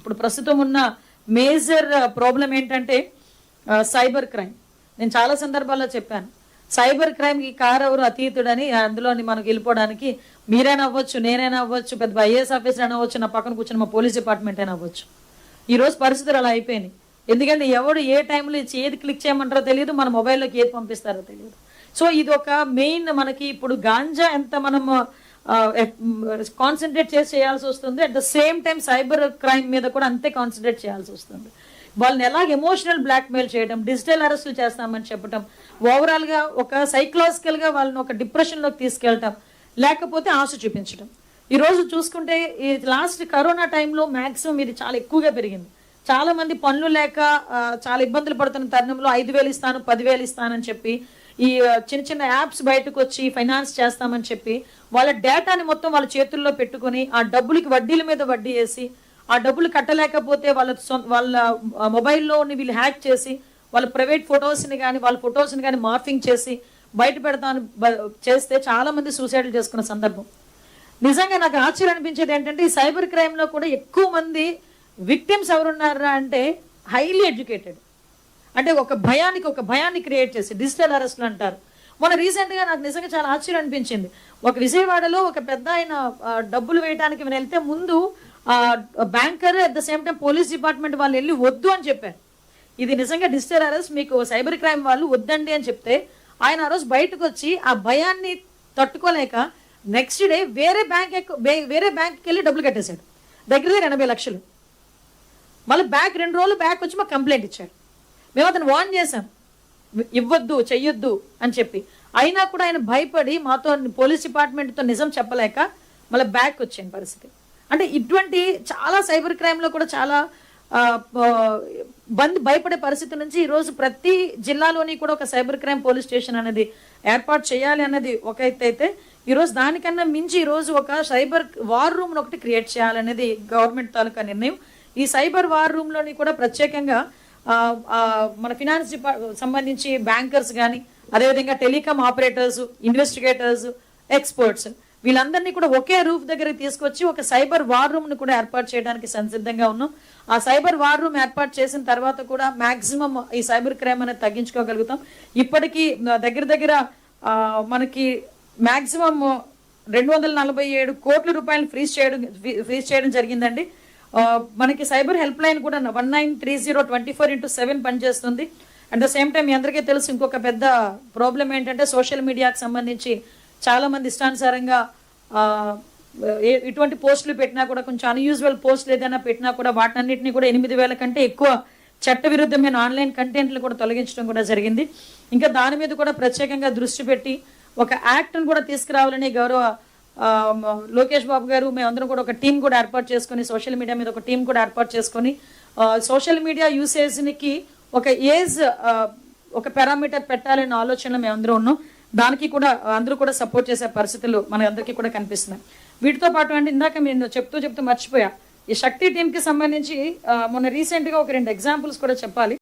ఇప్పుడు ప్రస్తుతం ఉన్న మేజర్ ప్రాబ్లం ఏంటంటే సైబర్ క్రైమ్. నేను చాలా సందర్భాల్లో చెప్పాను, సైబర్ క్రైమ్కి కారెవరు అతీతుడని. అందులోని మనకు వెళ్ళిపోవడానికి మీరైనా అవ్వచ్చు, నేనైనా అవ్వచ్చు, పెద్ద ఐఏఎస్ ఆఫీసర్ అయినా అవ్వచ్చు, నా పక్కన కూర్చొని మా పోలీస్ డిపార్ట్మెంట్ అయినా అవ్వచ్చు. ఈరోజు పరిస్థితులు అలా అయిపోయినాయి. ఎందుకంటే ఎవడు ఏ టైంలో ఏది క్లిక్ చేయమంటారో తెలియదు, మన మొబైల్లోకి ఏది పంపిస్తారో తెలియదు. సో ఇది ఒక మెయిన్ మనకి ఇప్పుడు గాంజా ఎంత మనం కాన్సన్ట్రేట్ చేయాల్సి వస్తుంది, at the same time cyber crime మీద కూడా అంతే కాన్సన్ట్రేట్ చేయాల్సి వస్తుంది. వాళ్ళని ఎలాగ ఎమోషనల్ బ్లాక్మెయిల్ చేయడం, డిజిటల్ అరెస్టులు చేస్తామని చెప్పడం, ఓవరాల్గా ఒక సైకలాజికల్గా వాళ్ళని ఒక డిప్రెషన్లోకి తీసుకెళ్ళటం, లేకపోతే ఆశ చూపించడం. ఈరోజు చూసుకుంటే ఈ లాస్ట్ కరోనా టైంలో మ్యాక్సిమం ఇది చాలా ఎక్కువగా పెరిగింది. చాలా మంది పనులు లేక చాలా ఇబ్బందులు పడుతున్న తరుణంలో 5,000 ఇస్తాను, 10,000 ఇస్తానని చెప్పి ఈ చిన్న చిన్న యాప్స్ బయటకు వచ్చి ఫైనాన్స్ చేస్తామని చెప్పి వాళ్ళ డేటాని మొత్తం వాళ్ళ చేతుల్లో పెట్టుకొని ఆ డబ్బులకి వడ్డీల మీద వడ్డీ వేసి ఆ డబ్బులు కట్టలేకపోతే వాళ్ళ మొబైల్లో వీళ్ళు హ్యాక్ చేసి వాళ్ళ ప్రైవేట్ ఫొటోస్ని కానీ వాళ్ళ ఫొటోస్ని కానీ మార్ఫింగ్ చేసి బయట పెడతాను చేస్తే చాలా మంది సూసైడ్లు చేసుకున్న సందర్భం. నిజంగా నాకు ఆశ్చర్యం అనిపించేది ఏంటంటే ఈ సైబర్ క్రైమ్లో కూడా ఎక్కువ మంది విక్టిమ్స్ ఎవరున్నారా అంటే హైలీ ఎడ్యుకేటెడ్, అంటే ఒక భయాన్ని క్రియేట్ చేసి డిజిటల్ అరెస్ట్లు అంటారు. మొన్న రీసెంట్గా నాకు నిజంగా చాలా ఆశ్చర్యం అనిపించింది. ఒక విజయవాడలో ఒక పెద్ద ఆయన డబ్బులు వేయడానికి వెళ్తే ముందు banker at the same time police department వాళ్ళు వెళ్ళి వద్దు అని చెప్పారు. ఇది నిజంగా డిజిటల్ అరెస్ట్, మీకు సైబర్ క్రైమ్ వాళ్ళు వద్దండి అని చెప్తే ఆయన ఆ రోజు బయటకు వచ్చి ఆ భయాన్ని తట్టుకోలేక నెక్స్ట్ డే వేరే బ్యాంక్కి వెళ్ళి డబ్బులు కట్టేశాడు, దగ్గర 80 లక్షలు. మళ్ళీ 2 రోజులు బ్యాక్ వచ్చి మాకు కంప్లైంట్ ఇచ్చాడు. మేము అతను వార్న్ చేశాం, ఇవ్వద్దు, చెయ్యొద్దు అని చెప్పి. అయినా కూడా ఆయన భయపడి మాతో పోలీస్ డిపార్ట్మెంట్తో నిజం చెప్పలేక మళ్ళీ బ్యాక్ వచ్చిన పరిస్థితి. అంటే ఇటువంటి చాలా సైబర్ క్రైమ్లో కూడా చాలా భయపడే పరిస్థితి నుంచి ఈరోజు ప్రతి జిల్లాలోని కూడా ఒక సైబర్ క్రైమ్ పోలీస్ స్టేషన్ అనేది ఏర్పాటు చేయాలి అన్నది ఒక అయితే, ఈరోజు దానికన్నా మించి ఈరోజు ఒక సైబర్ వార్ రూమ్ ఒకటి క్రియేట్ చేయాలనేది గవర్నమెంట్ తాలూకా నిర్ణయం. ఈ సైబర్ వార్ రూమ్లోని కూడా ప్రత్యేకంగా మన ఫినాన్స్ సంబంధించి బ్యాంకర్స్ కానీ, అదేవిధంగా టెలికామ్ ఆపరేటర్స్, ఇన్వెస్టిగేటర్స్, ఎక్స్పర్ట్స్ వీళ్ళందరినీ కూడా ఒకే రూఫ్ దగ్గరికి తీసుకొచ్చి ఒక సైబర్ వార్ రూమ్ను కూడా ఏర్పాటు చేయడానికి సంసిద్ధంగా ఉన్నాం. ఆ సైబర్ వార్ రూమ్ ఏర్పాటు చేసిన తర్వాత కూడా మ్యాక్సిమం ఈ సైబర్ క్రైమ్ అనేది తగ్గించుకోగలుగుతాం. ఇప్పటికీ దగ్గర మనకి మ్యాక్సిమం 247 కోట్ల రూపాయలు ఫ్రీజ్ చేయడం జరిగిందండి. మనకి సైబర్ హెల్ప్ లైన్ కూడా 1930 24/7 పనిచేస్తుంది. అట్ ద సేమ్ టైం మీ అందరికీ తెలుసు ఇంకొక పెద్ద ప్రాబ్లం ఏంటంటే సోషల్ మీడియాకి సంబంధించి చాలామంది ఇష్టానుసారంగా ఇటువంటి పోస్టులు పెట్టినా కూడా, కొంచెం అన్యూజువల్ పోస్టులు ఏదైనా పెట్టినా కూడా వాటన్నిటిని కూడా 8,000 కంటే ఎక్కువ చట్టవిరుద్ధమైన ఆన్లైన్ కంటెంట్లు కూడా తొలగించడం కూడా జరిగింది. ఇంకా దాని మీద కూడా ప్రత్యేకంగా దృష్టి పెట్టి ఒక యాక్ట్ను కూడా తీసుకురావాలని గౌరవ లోకేష్ బాబు గారు మేమందరం కూడా ఒక టీం కూడా ఏర్పాటు చేసుకొని, సోషల్ మీడియా మీద ఒక టీం కూడా ఏర్పాటు చేసుకొని సోషల్ మీడియా యూసేజ్కి ఒక ఏజ్ ఒక పారామీటర్ పెట్టాలనే ఆలోచనలో మేమందరం ఉన్నాం. దానికి కూడా అందరూ కూడా సపోర్ట్ చేసే పరిస్థితులు మన అందరికీ కూడా కనిపిస్తున్నాయి. వీటితో పాటు అంటే ఇందాక నేను చెప్తూ మర్చిపోయా, ఈ శక్తి టీంకి సంబంధించి మొన్న రీసెంట్గా ఒక 2 ఎగ్జాంపుల్స్ కూడా చెప్పాలి.